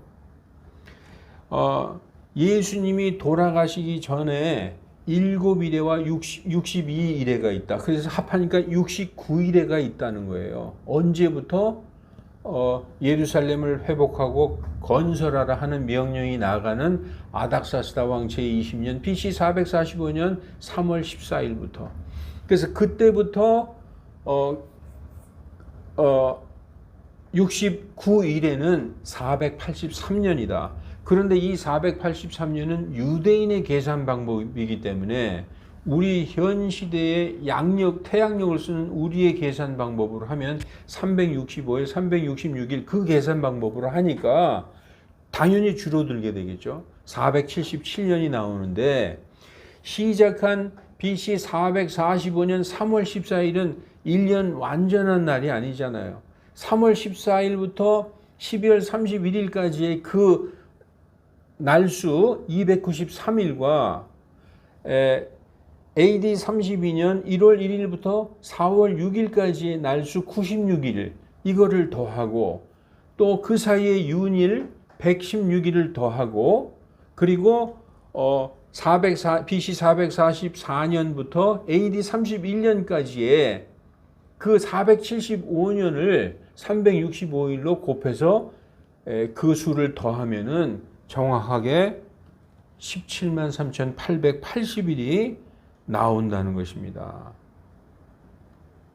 예수님이 돌아가시기 전에 7일에와 62일에가 있다. 그래서 합하니까 69일에가 있다는 거예요. 언제부터 예루살렘을 회복하고 건설하라 하는 명령이 나가는 아닥사스다 왕 제20년 BC 445년 3월 14일부터. 그래서 그때부터 69일에는 483년이다. 그런데 이 483년은 유대인의 계산 방법이기 때문에 우리 현 시대의 태양력을 쓰는 우리의 계산 방법으로 하면 365일, 366일 그 계산 방법으로 하니까 당연히 줄어들게 되겠죠. 477년이 나오는데 시작한 BC 445년 3월 14일은 1년 완전한 날이 아니잖아요. 3월 14일부터 12월 31일까지의 그 날수 293일과 AD 32년 1월 1일부터 4월 6일까지의 날수 96일 이거를 더하고 또 그 사이에 윤일 116일을 더하고 그리고 BC 444년부터 AD 31년까지의 그 475년을 365일로 곱해서 그 수를 더하면은 정확하게 173,880일이 나온다는 것입니다.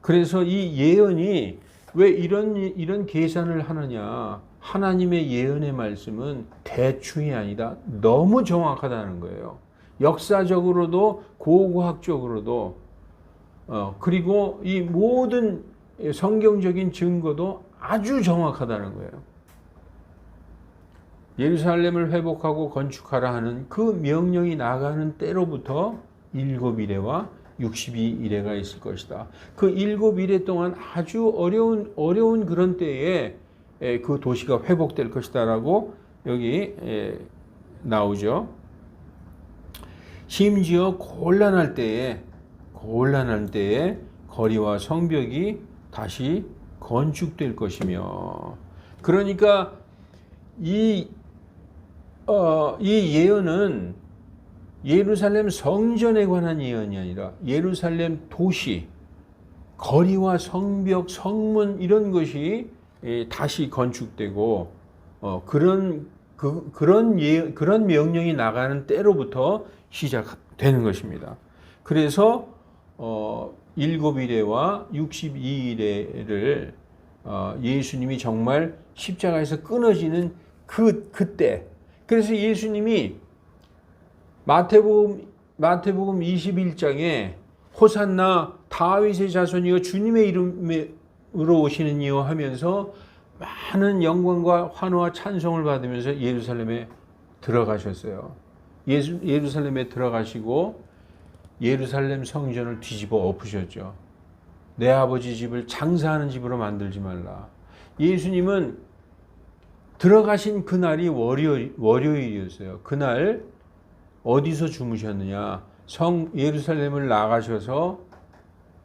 그래서 이 예언이 왜 이런 계산을 하느냐? 하나님의 예언의 말씀은 대충이 아니다. 너무 정확하다는 거예요. 역사적으로도 고고학적으로도 그리고 이 모든 성경적인 증거도 아주 정확하다는 거예요. 예루살렘을 회복하고 건축하라 하는 그 명령이 나가는 때로부터 7일에와 62일에가 있을 것이다. 그 7일에 동안 아주 어려운 그런 때에 그 도시가 회복될 것이다라고 여기 나오죠. 심지어 곤란할 때에 거리와 성벽이 다시 건축될 것이며, 그러니까 이 예언은 예루살렘 성전에 관한 예언이 아니라 예루살렘 도시, 거리와 성벽, 성문 이런 것이 다시 건축되고 그런 명령이 나가는 때로부터 시작되는 것입니다. 그래서 7일에와 62일에를 예수님이 정말 십자가에서 끊어지는 그때, 그래서 예수님이 마태복음 21장에 호산나 다윗의 자손이여 주님의 이름으로 오시는 이여 하면서 많은 영광과 환호와 찬송을 받으면서 예루살렘에 들어가셨어요. 예루살렘에 들어가시고 예루살렘 성전을 뒤집어 엎으셨죠. 내 아버지 집을 장사하는 집으로 만들지 말라. 예수님은 들어가신 그날이 월요일이었어요. 그날 어디서 주무셨느냐? 예루살렘을 나가셔서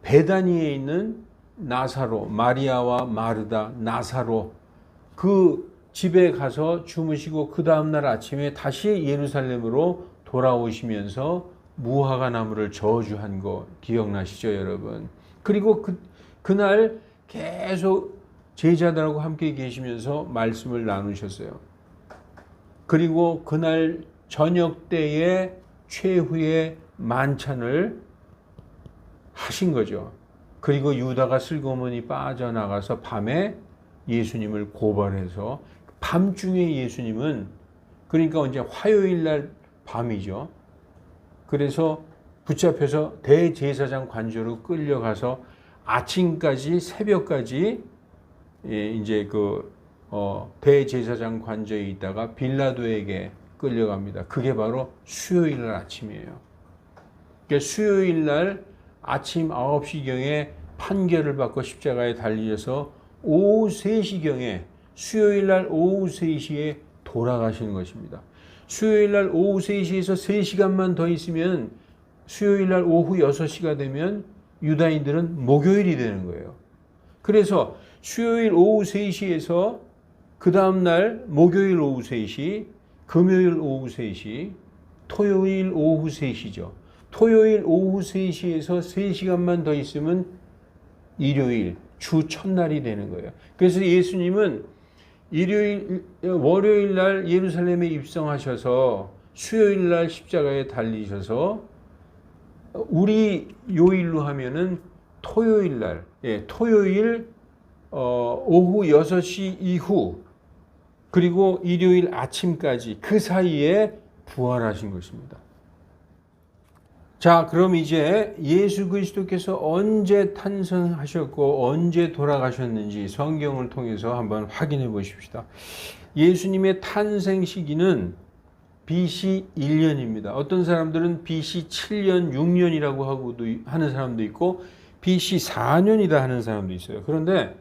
베다니에 있는 나사로, 마리아와 마르다, 나사로 그 집에 가서 주무시고 그 다음날 아침에 다시 예루살렘으로 돌아오시면서 무화과 나무를 저주한 거 기억나시죠, 여러분? 그리고 그날 계속 제자들하고 함께 계시면서 말씀을 나누셨어요. 그리고 그날 저녁 때에 최후의 만찬을 하신 거죠. 그리고 유다가 슬그머니 빠져나가서 밤에 예수님을 고발해서, 밤중에 예수님은, 그러니까 언제 화요일 날 밤이죠. 그래서 붙잡혀서 대제사장 관저로 끌려가서 아침까지, 새벽까지 이제 대제사장 관저에 있다가 빌라도에게 끌려갑니다. 그게 바로 수요일 날 아침이에요. 그러니까 수요일 날 아침 9시경에 판결을 받고 십자가에 달리셔서 오후 3시경에, 수요일 날 오후 3시에 돌아가시는 것입니다. 수요일 날 오후 3시에서 3시간만 더 있으면 수요일 날 오후 6시가 되면 유다인들은 목요일이 되는 거예요. 그래서 수요일 오후 3시에서 그 다음날 목요일 오후 3시, 금요일 오후 3시, 토요일 오후 3시죠. 토요일 오후 3시에서 3시간만 더 있으면 일요일, 주 첫날이 되는 거예요. 그래서 예수님은 월요일 날 예루살렘에 입성하셔서 수요일 날 십자가에 달리셔서, 우리 요일로 하면은 토요일 날, 토요일 오후 6시 이후, 그리고 일요일 아침까지 그 사이에 부활하신 것입니다. 자, 그럼 이제 예수 그리스도께서 언제 탄생하셨고 언제 돌아가셨는지 성경을 통해서 한번 확인해 보십시다. 예수님의 탄생 시기는 BC 1년입니다. 어떤 사람들은 BC 7년, 6년이라고 하고도 하는 사람도 있고 BC 4년이다 하는 사람도 있어요. 그런데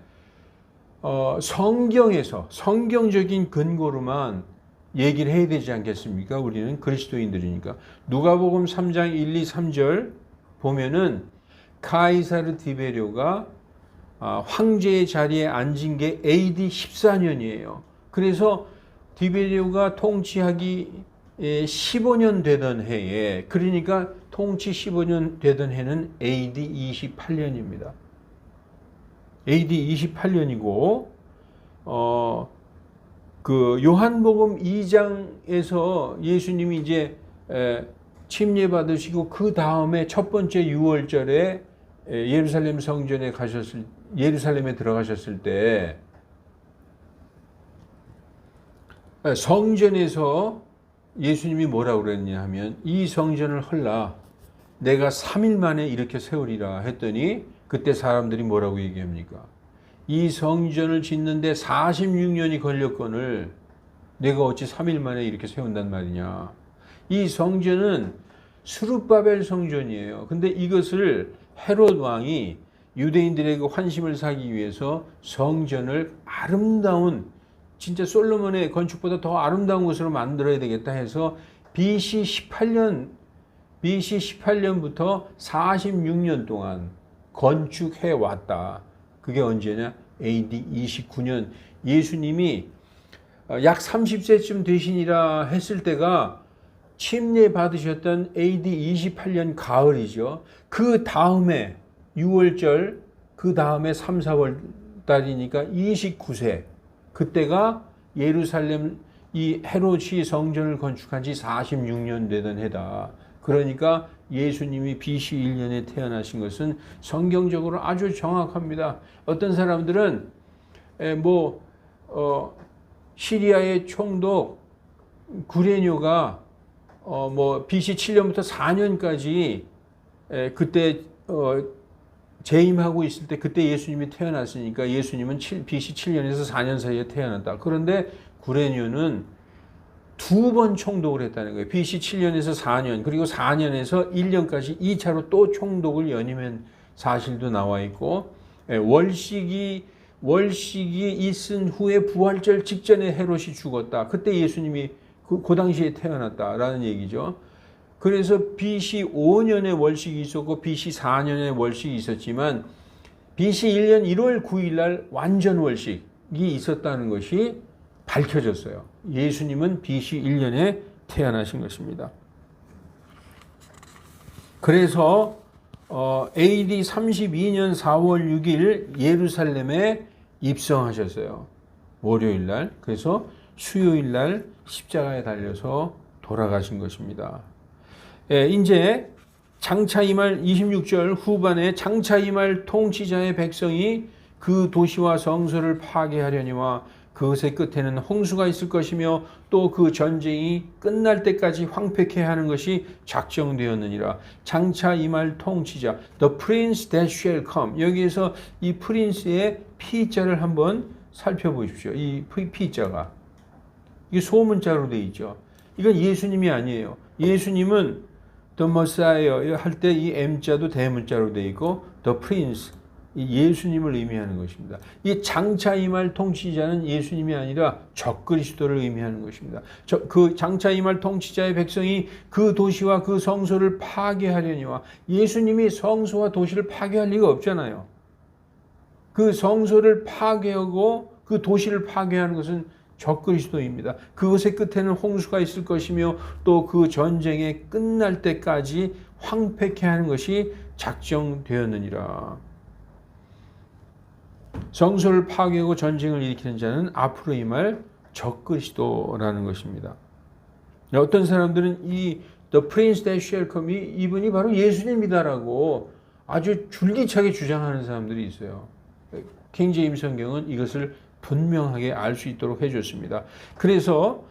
성경에서 성경적인 근거로만 얘기를 해야 되지 않겠습니까? 우리는 그리스도인들이니까. 누가복음 3장 1, 2, 3절 보면은 카이사르 디베료가 황제의 자리에 앉은 게 AD 14년이에요. 그래서 디베료가 통치하기 15년 되던 해에, 그러니까 통치 15년 되던 해는 AD 28년입니다. AD 28년이고 그 요한복음 2장에서 예수님이 이제 침례 받으시고 그 다음에 첫 번째 6월절에 예루살렘에 들어가셨을 때 성전에서 예수님이 뭐라고 그랬냐 하면 이 성전을 헐라 내가 3일 만에 이렇게 세우리라 했더니 그때 사람들이 뭐라고 얘기합니까? 이 성전을 짓는데 46년이 걸렸거늘 내가 어찌 3일 만에 이렇게 세운단 말이냐. 이 성전은 스룹바벨 성전이에요. 근데 이것을 헤롯 왕이 유대인들에게 환심을 사기 위해서 성전을 아름다운, 진짜 솔로몬의 건축보다 더 아름다운 것으로 만들어야 되겠다 해서 BC 18년부터 46년 동안 건축해 왔다. 그게 언제냐? AD 29년. 예수님이 약 30세쯤 되시니라 했을 때가 침례 받으셨던 AD 28년 가을이죠. 그 다음에 6월절, 그 다음에 3, 4월 달이니까 29세. 그때가 예루살렘 이 헤롯이 성전을 건축한 지 46년 되던 해다. 그러니까 예수님이 BC 1년에 태어나신 것은 성경적으로 아주 정확합니다. 어떤 사람들은 시리아의 총독 구레뇨가 BC 7년부터 4년까지 그때 재임하고 있을 때 그때 예수님이 태어났으니까 예수님은 BC 7년에서 4년 사이에 태어났다. 그런데 구레뇨는 2번 총독을 했다는 거예요. BC 7년에서 4년, 그리고 4년에서 1년까지 2차로 또 총독을 연임한 사실도 나와 있고, 월식이 있은 후에 부활절 직전에 헤롯이 죽었다. 그때 예수님이 그 당시에 태어났다라는 얘기죠. 그래서 BC 5년에 월식이 있었고 BC 4년에 월식이 있었지만 BC 1년 1월 9일 날 완전 월식이 있었다는 것이 밝혀졌어요. 예수님은 BC 1년에 태어나신 것입니다. 그래서 AD 32년 4월 6일 예루살렘에 입성하셨어요. 월요일 날. 그래서 수요일 날 십자가에 달려서 돌아가신 것입니다. 이제 장차 이말 26절 후반에 장차 이말 통치자의 백성이 그 도시와 성소를 파괴하려니와 그것의 끝에는 홍수가 있을 것이며 또 그 전쟁이 끝날 때까지 황폐케 하는 것이 작정되었느니라. 장차 임할 통치자, the prince that shall come. 여기에서 이 프린스의 P자를 한번 살펴보십시오. 이 P자가 이게 소문자로 되어 있죠. 이건 예수님이 아니에요. 예수님은 the Messiah 할 때 이 M자도 대문자로 되어 있고 the prince 예수님을 의미하는 것입니다. 이 장차 임할 통치자는 예수님이 아니라 적그리스도를 의미하는 것입니다. 그 장차 임할 통치자의 백성이 그 도시와 그 성소를 파괴하려니와 예수님이 성소와 도시를 파괴할 리가 없잖아요. 그 성소를 파괴하고 그 도시를 파괴하는 것은 적그리스도입니다. 그것의 끝에는 홍수가 있을 것이며 또 그 전쟁이 끝날 때까지 황폐케 하는 것이 작정되었느니라. 성소를 파괴하고 전쟁을 일으키는 자는 앞으로 임할 적그리스도라는 것입니다. 어떤 사람들은 이 The Prince that shall come 이분이 바로 예수님이다라고 아주 줄기차게 주장하는 사람들이 있어요. 킹 제임스 성경은 이것을 분명하게 알 수 있도록 해줬습니다. 그래서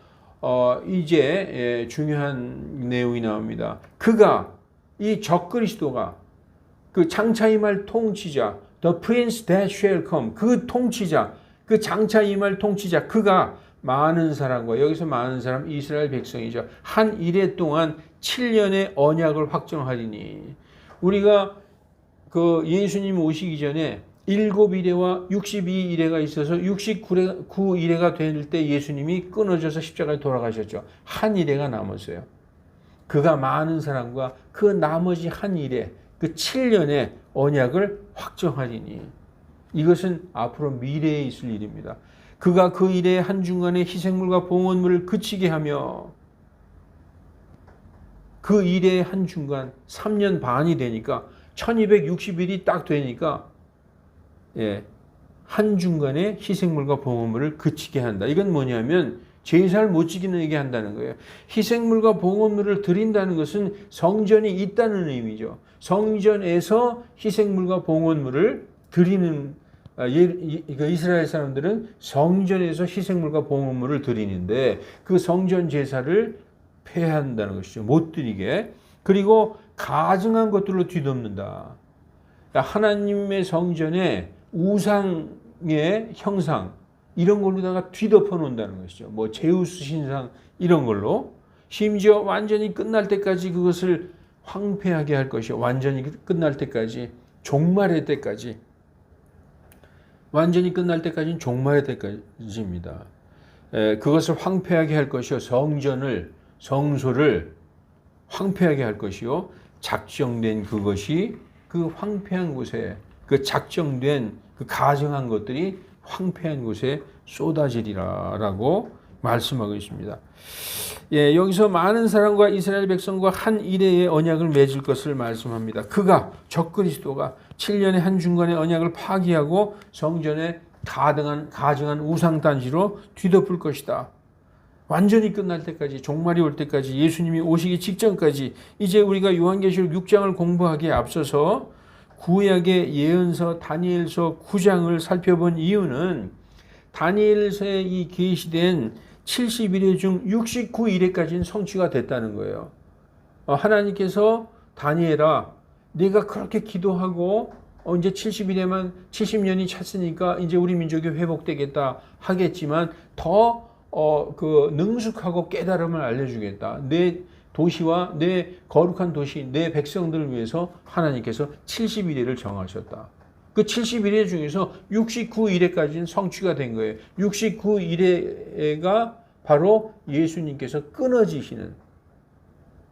이제 중요한 내용이 나옵니다. 그가 이 적그리스도가 그 장차 임할 통치자, the prince that shall come, 그 통치자, 그 장차 임할 통치자, 그가 많은 사람과, 여기서 많은 사람 이스라엘 백성이죠. 한 이래 동안 7년의 언약을 확정하리니, 우리가 그 예수님 오시기 전에 7이레와 62이레가 있어서 69이레가 될 때 예수님이 끊어져서 십자가에 돌아가셨죠. 한 이레가 남았어요. 그가 많은 사람과 그 나머지 한 이레, 그 7년의 언약을 확정하리니, 이것은 앞으로 미래에 있을 일입니다. 그가 그 일의 한중간에 희생물과 봉헌물을 그치게 하며, 그 일의 한중간 3년 반이 되니까 1260일이 딱 되니까 한중간에 희생물과 봉헌물을 그치게 한다. 이건 뭐냐면 제사를 못 지키게 한다는 거예요. 희생물과 봉헌물을 드린다는 것은 성전이 있다는 의미죠. 성전에서 희생물과 봉헌물을 드리는, 이스라엘 사람들은 성전에서 희생물과 봉헌물을 드리는데 그 성전 제사를 폐한다는 것이죠. 못 드리게. 그리고 가증한 것들로 뒤덮는다. 하나님의 성전에 우상의 형상 이런 걸로다가 뒤덮어 놓는다는 것이죠. 뭐 제우스 신상 이런 걸로, 심지어 완전히 끝날 때까지 그것을 황폐하게 할 것이요. 완전히 끝날 때까지, 종말의 때까지, 완전히 끝날 때까지는 종말의 때까지입니다. 그것을 황폐하게 할 것이요. 성소를 황폐하게 할 것이요. 작정된 그것이 그 황폐한 곳에, 그 작정된 그 가정한 것들이 황폐한 곳에 쏟아지리라라고 말씀하고 있습니다. 여기서 많은 사람과 이스라엘 백성과 한 이레의 언약을 맺을 것을 말씀합니다. 그가, 적그리스도가 7년의 한중간의 언약을 파기하고 성전에 가증한 우상단지로 뒤덮을 것이다. 완전히 끝날 때까지, 종말이 올 때까지, 예수님이 오시기 직전까지. 이제 우리가 요한계시록 6장을 공부하기에 앞서서 구약의 예언서 다니엘서 9장을 살펴본 이유는 다니엘서에 이 계시된 70일의 중 69일에까지는 성취가 됐다는 거예요. 하나님께서 다니엘아, 네가 그렇게 기도하고 이제 70일에만 70년이 찼으니까 이제 우리 민족이 회복되겠다 하겠지만 더 그 능숙하고 깨달음을 알려주겠다. 내 도시와 내 거룩한 도시, 내 백성들을 위해서 하나님께서 70일을 정하셨다. 그 70일 중에서 69일에까지는 성취가 된 거예요. 69일에가 바로 예수님께서 끊어지시는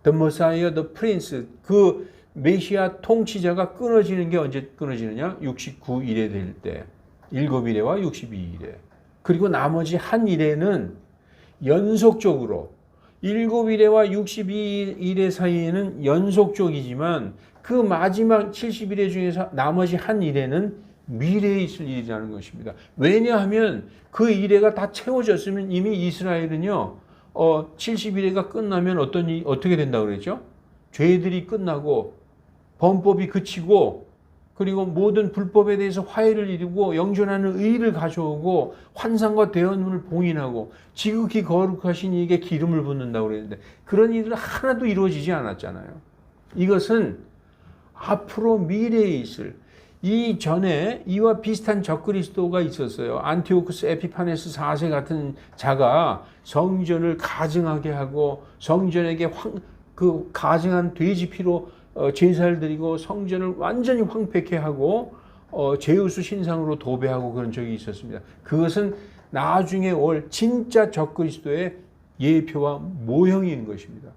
The Messiah, the Prince, 그 메시아 통치자가 끊어지는 게 언제 끊어지느냐? 69일에 될 때, 7일에와 62일에. 그리고 나머지 한 일에는 연속적으로 7일에와 62일의 사이에는 연속적이지만 그 마지막 70일의 중에서 나머지 한 일에는 미래에 있을 일이라는 것입니다. 왜냐하면 그 일회가 다 채워졌으면 이미 이스라엘은요 70일회가 끝나면 어떻게 된다고 그랬죠? 죄들이 끝나고 범법이 그치고 그리고 모든 불법에 대해서 화해를 이루고 영존하는 의를 가져오고 환상과 대언문을 봉인하고 지극히 거룩하신 이에게 기름을 붓는다고 그랬는데 그런 일은 하나도 이루어지지 않았잖아요. 이것은 앞으로 미래에 있을 이전에 이와 비슷한 적그리스도가 있었어요. 안티오쿠스 에피파네스 4세 같은 자가 성전을 가증하게 하고 성전에게 그 가증한 돼지 피로 제사를 드리고 성전을 완전히 황폐케 하고 제우스 신상으로 도배하고 그런 적이 있었습니다. 그것은 나중에 올 진짜 적그리스도의 예표와 모형인 것입니다.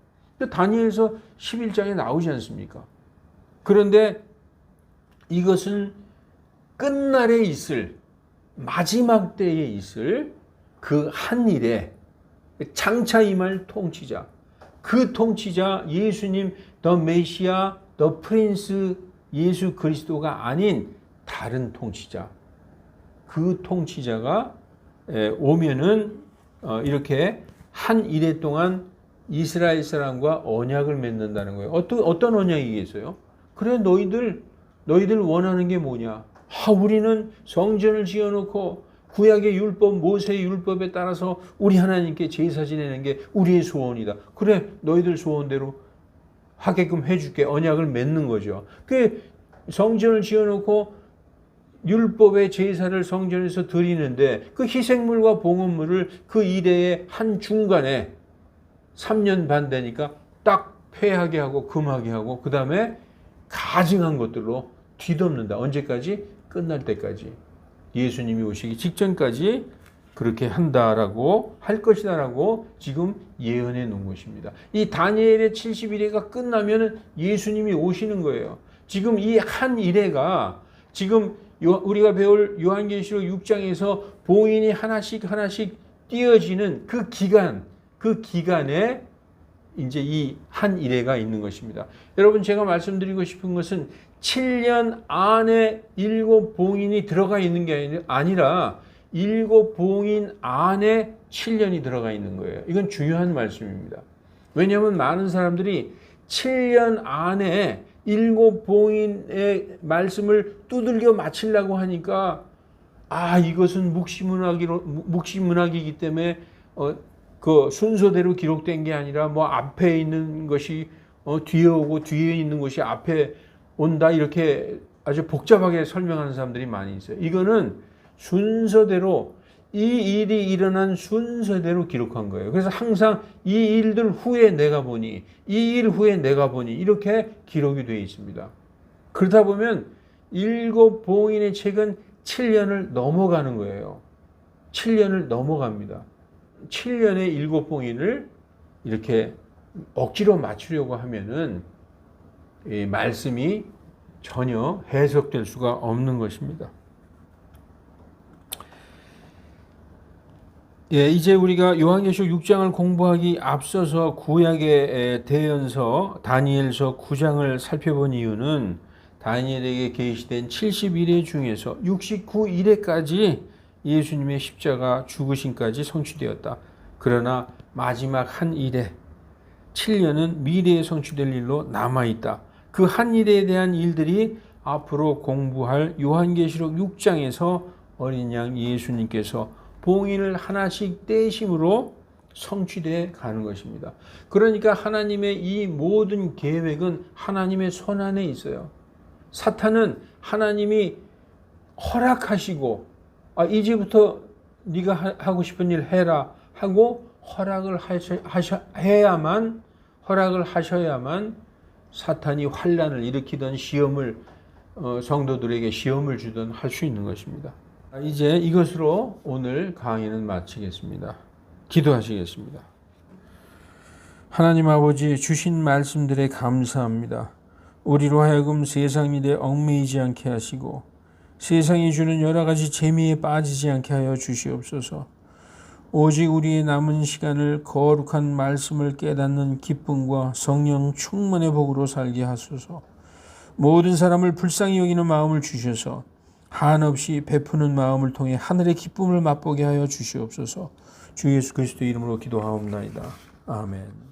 다니엘서 11장에 나오지 않습니까? 그런데 이것은 끝날에 있을 마지막 때에 있을 그 한 일에 장차 임할 통치자, 그 통치자 예수님 더 메시아, 더 프린스 예수 그리스도가 아닌 다른 통치자, 그 통치자가 오면은 이렇게 한 일해 동안 이스라엘 사람과 언약을 맺는다는 거예요. 어떤 언약이겠어요? 그래 너희들 원하는 게 뭐냐? 우리는 성전을 지어놓고 구약의 율법, 모세의 율법에 따라서 우리 하나님께 제사 지내는 게 우리의 소원이다. 그래 너희들 소원대로 하게끔 해줄게. 언약을 맺는 거죠. 그 성전을 지어놓고 율법의 제사를 성전에서 드리는데 그 희생물과 봉헌물을 그 이래의 한 중간에 3년 반 되니까 딱 폐하게 하고 금하게 하고 그 다음에 가증한 것들로 뒤덮는다. 언제까지? 끝날 때까지. 예수님이 오시기 직전까지 그렇게 한다라고 할 것이다라고 지금 예언해 놓은 것입니다. 이 다니엘의 70일회가 끝나면 예수님이 오시는 거예요. 지금 이 한 일회가 지금 우리가 배울 요한계시록 6장에서 봉인이 하나씩 띄어지는 그 기간에 이제 이 한 일회가 있는 것입니다. 여러분 제가 말씀드리고 싶은 것은 7년 안에 7봉인이 들어가 있는 게 아니라 7봉인 안에 7년이 들어가 있는 거예요. 이건 중요한 말씀입니다. 왜냐하면 많은 사람들이 7년 안에 7봉인의 말씀을 두들겨 맞추려고 하니까 이것은 묵시문학이기 때문에 그 순서대로 기록된 게 아니라 뭐 앞에 있는 것이 뒤에 오고 뒤에 있는 것이 앞에 온다 이렇게 아주 복잡하게 설명하는 사람들이 많이 있어요. 이거는 순서대로 이 일이 일어난 순서대로 기록한 거예요. 그래서 항상 이 일들 후에 내가 보니 이 일 후에 내가 보니 이렇게 기록이 되어 있습니다. 그러다 보면 7봉인의 책은 7년을 넘어가는 거예요. 7년을 넘어갑니다. 7년의 7봉인을 이렇게 억지로 맞추려고 하면은 이 말씀이 전혀 해석될 수가 없는 것입니다. 이제 우리가 요한계시록 6장을 공부하기 앞서서 구약의 대연서 다니엘서 9장을 살펴본 이유는 다니엘에게 계시된 70일회 중에서 69일회까지 예수님의 십자가 죽으심까지 성취되었다. 그러나 마지막 한 일회 7년은 미래에 성취될 일로 남아있다. 그 한 일에 대한 일들이 앞으로 공부할 요한계시록 6장에서 어린 양 예수님께서 봉인을 하나씩 떼심으로 성취되어 가는 것입니다. 그러니까 하나님의 이 모든 계획은 하나님의 손 안에 있어요. 사탄은 하나님이 허락하시고 이제부터 네가 하고 싶은 일 해라 하고 허락을 하셔야만 사탄이 환난을 일으키던 시험을 성도들에게 시험을 주던 할 수 있는 것입니다. 이제 이것으로 오늘 강의는 마치겠습니다. 기도하시겠습니다. 하나님 아버지 주신 말씀들에 감사합니다. 우리로 하여금 세상 일에 얽매이지 않게 하시고 세상이 주는 여러 가지 재미에 빠지지 않게 하여 주시옵소서. 오직 우리의 남은 시간을 거룩한 말씀을 깨닫는 기쁨과 성령 충만의 복으로 살게 하소서. 모든 사람을 불쌍히 여기는 마음을 주셔서 한없이 베푸는 마음을 통해 하늘의 기쁨을 맛보게 하여 주시옵소서. 주 예수 그리스도 이름으로 기도하옵나이다. 아멘.